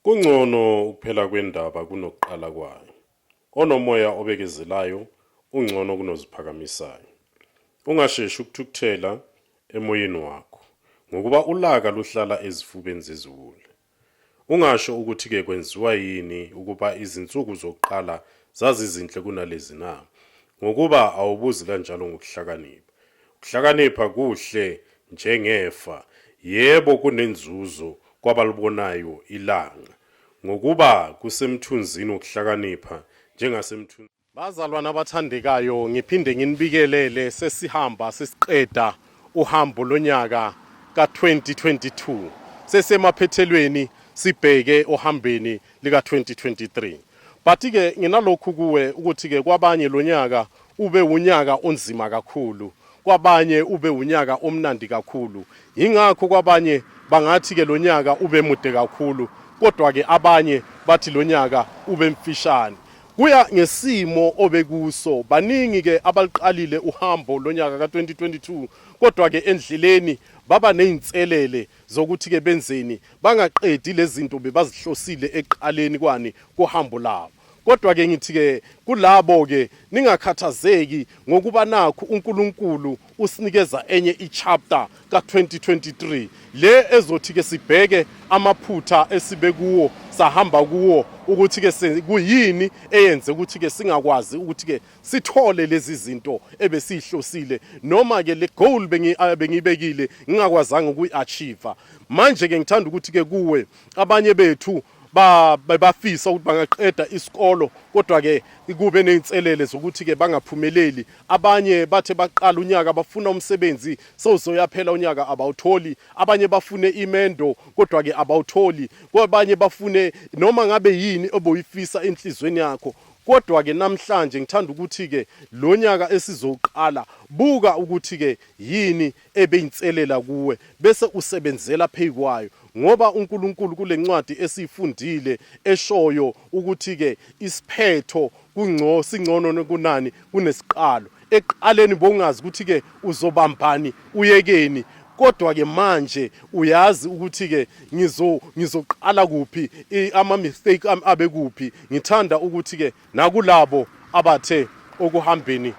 Kungcono ukuphela kwendaba kunokuqala kwayo. Onomoya obekezelayo ungcono kunoziphakamisayo. Ungasheshi ukuthukuthela emoyeni wakho, ngokuba ulaka luhlala ezifubeni zeziwuli. Ungasho ukuthi-ke kwenziwa yini ukuba izinsuku zokuqala zazizinhle kunalezi na, ngokuba awubuzi kanjalo ngokuhlakanipha. Ukuhlakanipha kuhle njengefa, yebo kunenzuzo kwabalibonayo ilanga, ngokuba kusemthunzini ukuhlakanipha njengasemthunzini. Bazalwane abathandekayo, ngiphinde nginibikelele sesihamba sesiqeda uhambo lonyaka ka-2022. Sesemaphethelweni sibheke ohambeni lika-2023. But-ke nginalokhu kuwe ukuthi-ke kwabanye lonyaka ube unyaka onzima kakhulu, kwabanye ube unyaka omnandi kakhulu. Yingakho kwabanye bangathi-ke lonyaka ube mude kakhulu, kodwa-ke abanye bathi lonyaka ube mfishane. Kuya ngesimo obekuso. Baningi-ke abaliqalile uhambo lonyaka ka-2022, kodwa-ke endleleni baba ney'nselele zokuthi-ke benzeni bangaqedi lezi zinto bebazihlosile ekuqaleni kwani kuhambo labo. Kodwa-ke ngithi-ke kulabo-ke ningakhathazeki ngokuba nakhu uNkulunkulu usinikeza enye i-chapter ka-2023 le ezothi-ke sibheke amaphutha esibe kuwo sahamba kuwo ukuthi-ke kuyini eyenze ukuthi-ke singakwazi ukuthi-ke sithole lezi zinto ebesihlosile, noma-ke le goal bengibekile ngingakwazanga ukuyi-achieve. Manje-ke ngithanda ukuthi-ke kuwe abanye bethu bafisa ukuthi bangaqeda isikolo, kodwa-ke kube ney'nselele zokuthi-ke bangaphumeleli. Abanye bathe baqala unyaka bafuna umsebenzi sewuzoyaphela unyaka abawutholi. Abanye bafune imendo kodwa-ke abawutholi. Kwabanye bafune noma ngabe yini obuyifisa enhlizweni yakho. Kodwa-ke namhlanje ngithanda ukuthi-ke lo nyaka esizowuqala buka ukuthi-ke yini ebeyinselela kuwe bese usebenzela phezu kwayo, ngoba uNkulunkulu kule ncwadi esiyifundile eshoyo ukuthi-ke isiphetho singcono kunani kunesiqalo. Ekuqaleni bongazi ukuthi-ke uzobambani uyekeni, kodwa-ke manje uyazi ukuthi-ke ngizoqala kuphi, ama-mistake abe kuphi. Ngithanda ukuthi-ke nakulabo abathe okuhambeni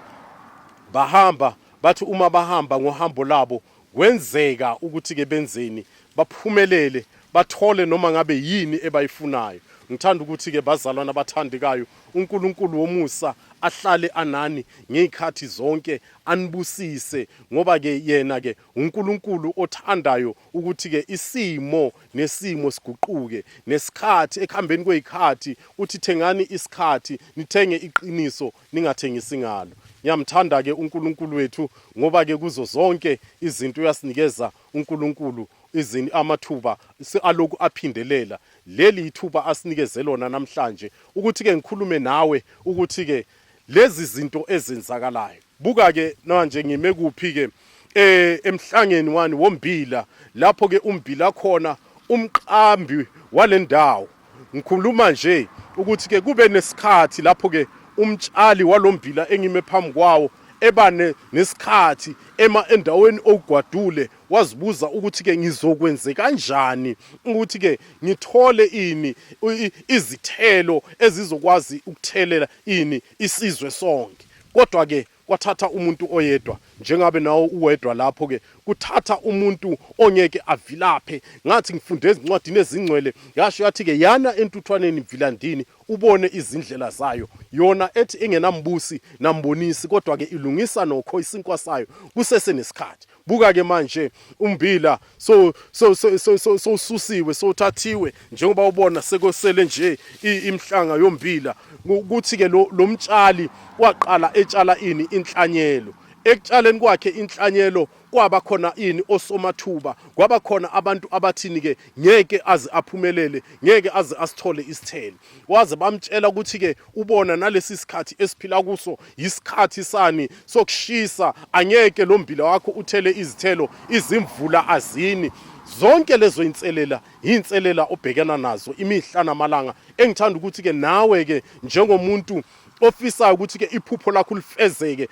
bahamba bathi uma bahamba ngohambo labo kwenzeka ukuthi-ke benzeni baphumelele, bathole noma ngabe yini ebayifunayo. Ngithanda ukuthi-ke bazalwane abathandekayo, uNkulunkulu womusa ahlale anani ngezikhathi zonke, anibusise, ngoba-ke yena-ke uNkulunkulu othandayo ukuthi-ke isimo nesimo siguquke. Nesikhathi ekuhambeni kwezikhathi uthi thengani isikhathi nithenge iqiniso, ningathengisi ngalo. Ngiyamthanda-ke uNkulunkulu wethu ngoba-ke kuzo zonke izinto uyasinikeza uNkulunkulu amathuba aloku aphindelela. Leli ithuba asinikeze lona namhlanje ukuthi-ke ngikhulume nawe ukuthi-ke lezi zinto ezenzakalayo. Buka-ke manje ngime kuphi-ke emhlangeni wani wombila, lapho-ke umbila khona umqambi wale ndawo. Ngikhuluma nje ukuthi-ke kube nesikhathi lapho-ke umtshali walombila engime phambi kwawo eba nesikhathi endaweni ogwadule wazibuza ukuthi-ke ngizokwenze kanjani ukuthi-ke ngithole ini izithelo ezizokwazi ukuthelela ini isizwe sonke. Kodwa-ke kwathatha umuntu oyedwa, njengabe nawo uwedwa lapho-ke kuthatha umuntu ongeke avilaphe. Ngathi ngifunde ezincwadini ezingcwele yasho yathi-ke yana entuthwaneni mvilandini ubone izindlela zayo, yona ethi engenambusi nambonisi, kodwa-ke ilungisa nokho isinkwa sayo kusesenesikhathi. Buka-ke manje umbila sosusiwe sothathiwe, njengoba ubona sekosele nje imhlanga yombila. Ukuthi-ke lo mtshali waqala etshala ini inhlanyelo. Ekutshaleni kwakhe inhlanyelo kwaba khona ini osomathuba, kwaba khona abantu abathini-ke ngeke aze aphumelele, ngeke aze asithole isithelo. Waze bamtshela ukuthi-ke ubona nalesi sikhathi esiphila kuso yisikhathi sani sokushisa, angeke lo mbila wakho uthele izithelo, izimvula azini. Zonke lezo iy'nselela obhekana nazo imihla namalanga. Engithanda ukuthi-ke nawe-ke njengomuntu ofisayo ukuthi-ke iphupho lakho lifezeke,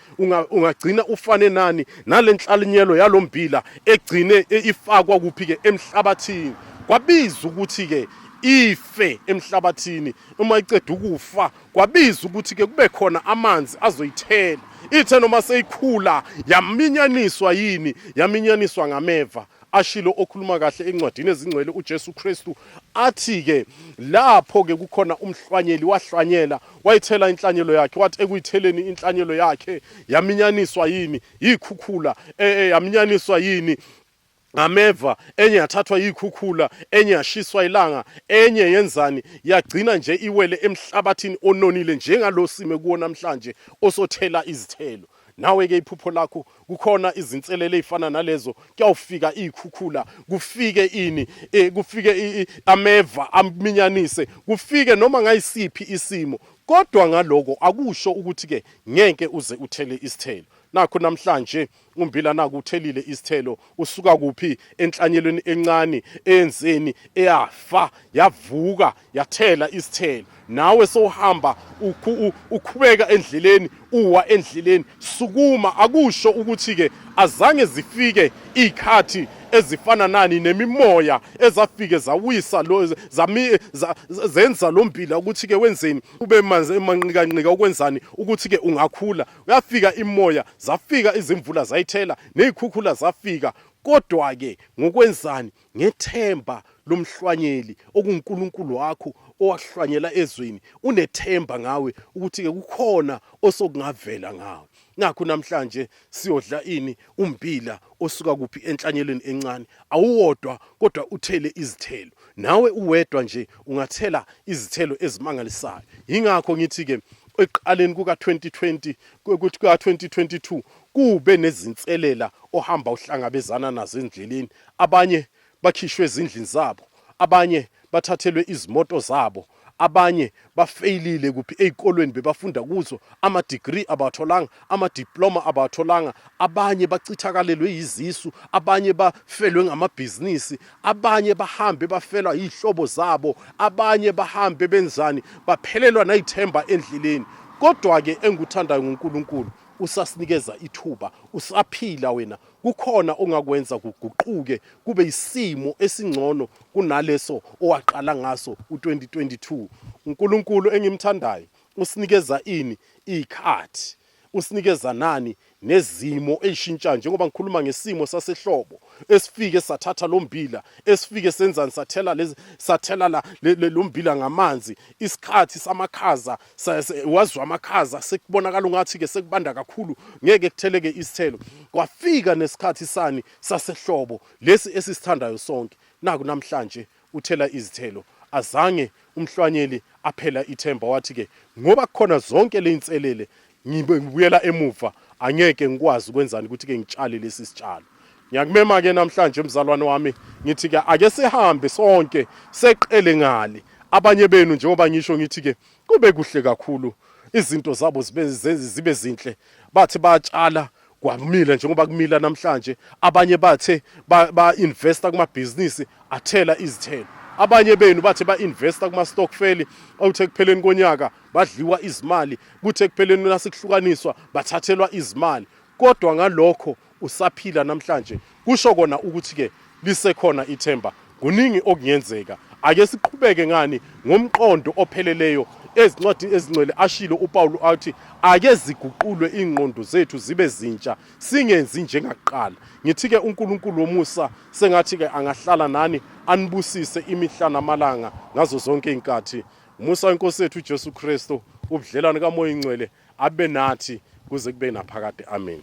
ungagcina ufane nani nale nhlanyelo yalombila egcine ifakwa kuphi-ke emhlabathini. Kwabiza ukuthi-ke ife emhlabathini. Uma iceda ukufa kwabiza ukuthi ke kube khona amanzi azoyithela. Ithe noma seyikhula yaminyaniswa yini, yaminyaniswa ngameva. Ashilo okhuluma kahle encwadini ezingcwele uJesu Kristu athi ke lapho ke kukhona umhlwanyeli wahlwanyela, wayithela inhlanyelo yakhe, wathi ekuyitheleni inhlanyelo yakhe yaminyaniswa yini, yikhukhula, yaminyaniswa yini ngameva, enye yathathwa yikhukhula, enye yashiswa ilanga, enye yenzani, yagcina nje iwele emhlabathini ononile njengalo sime kuwo namhlanje osothela izithelo. Nawe ke iphupho lakho kukhona izinselele ezifana nalezo, kuyawufika ikhukhula, kufike ini, kufike ameva aminyanise, kufike noma ngayisiphi isimo, kodwa ngaloko akusho ukuthi ke ngeke uze uthele isithelo. Nakho namhlanje ummbila naku uthelile isithelo, usuka kuphi? Enhlanyelweni encane enzeni eyafa yavuka yathela isithelo. Nawe sohamba ukhubeka endleleni, uwa endleleni, sukuma. Akusho ukuthi ke azange zifike ikhathi ezifana nani nemimoya ezafike zawisa zenza lo mbila ukuthi ke wenzeni ube manzi emanqika ukwenzani ukuthi ke ungakhula. Uyafika imoya, zafika izimvula zayithela, nezikhukhula zafika, kodwa ke ngokwenzani? Ngethemba lomhlwanyeli okuNkulunkulu wakho owahlwanyela ezweni, unethemba ngawe ukuthi ke kukhona osokungavela ngawe. Ngakho namhlanje siyodla ini? Ummbila osuka kuphi? Enhlanyelweni encane, awuwodwa kodwa uthele izithelo. Nawe uwedwa nje ungathela izithelo ezimangalisayo. Yingakho ngithi ke eqaleni kuka-2020 ukuthi kuka-2022 kube nezinselela ohamba uhlangabezana nazo endleleni. Abanye bakhishwe ezindlini zabo, abanye bathathelwe izimoto zabo, abanye bafeyilile kuphi ezikolweni bebafunda kuzo, ama-degree abatholanga, ama-diploma abatholanga, abanye bachithakalelwe izisu, abanye bafelwe ngamabhizinisi, abanye bahambe bafelwa izihlobo zabo, abanye bahambe benzani, baphelelwa nayithemba endleleni. Kodwa ke enguthandayo nguNkulunkulu, usasinikeza ithuba, usaphila wena. Kukhona ongakwenza kuguquke kube isimo esingcono kunaleso owaqala ngaso u-2022. uNkulunkulu engimthandayo usinikeza ini? Ikhathi. Usinikeza nani? Nezimo ezishintshayo. Njengoba ngikhuluma ngesimo sasehlobo, esifike sathatha lo mbila, esifike senzani, sathela lo mbila ngamanzi. Isikhathi samakhaza, wazwa amakhaza, sekubonakala ungathi ke sekubanda kakhulu, ngeke kutheleke isithelo. Kwafika nesikhathi sani sasehlobo, lesi esisithandayo sonke. Naku namhlanje uthela izithelo. Azange umhlwanyeli aphela ithemba, wathi ke ngoba kukhona zonke le inselele, ngibuyela emuva, angeke ngikwazi ukwenzani ukuthi ke ngitshale lesi sitshalo. Ngiyakumema ke namhlanje mzalwane wami, ngithi ke ake sihambe sonke seqele ngale. Abanye benu njengoba ngisho ngithi ke kube kuhle kakhulu, izinto zabo zibe zinhle, bathi bayatshala kwamila njengoba kumila namhlanje. Abanye bathe ba-investa kumabhizinisi athela izithelo. Abanye benu bathi ba-investa kuma-stokvel, awuthe kupheleni konyaka badliwa izimali, kuthe kupheleni nasekuhlukaniswa bathathelwa izimali. Kodwa ngalokho usaphila namhlanje, kusho kona ukuthi ke lisekhona ithemba. Kuningi okungenzeka. Ake siqhubeke ngani ngomqondo opheleleyo. Ezincwadi ezingcwele ashilo uPaul athi ake ziguqulwe ingqondo zethu zibe zintsha, singenzi njengakuqala. Ngithi ke uNkulunkulu womusa sengathi ke angahlala nani, anibusise imihla namalanga ngazo zonke inkathi. Umusa wenkosi yethu uJesu Kristu, ubudlelwane kaMoya Ingcwele abe nathi kuze kube naphakade. Amen.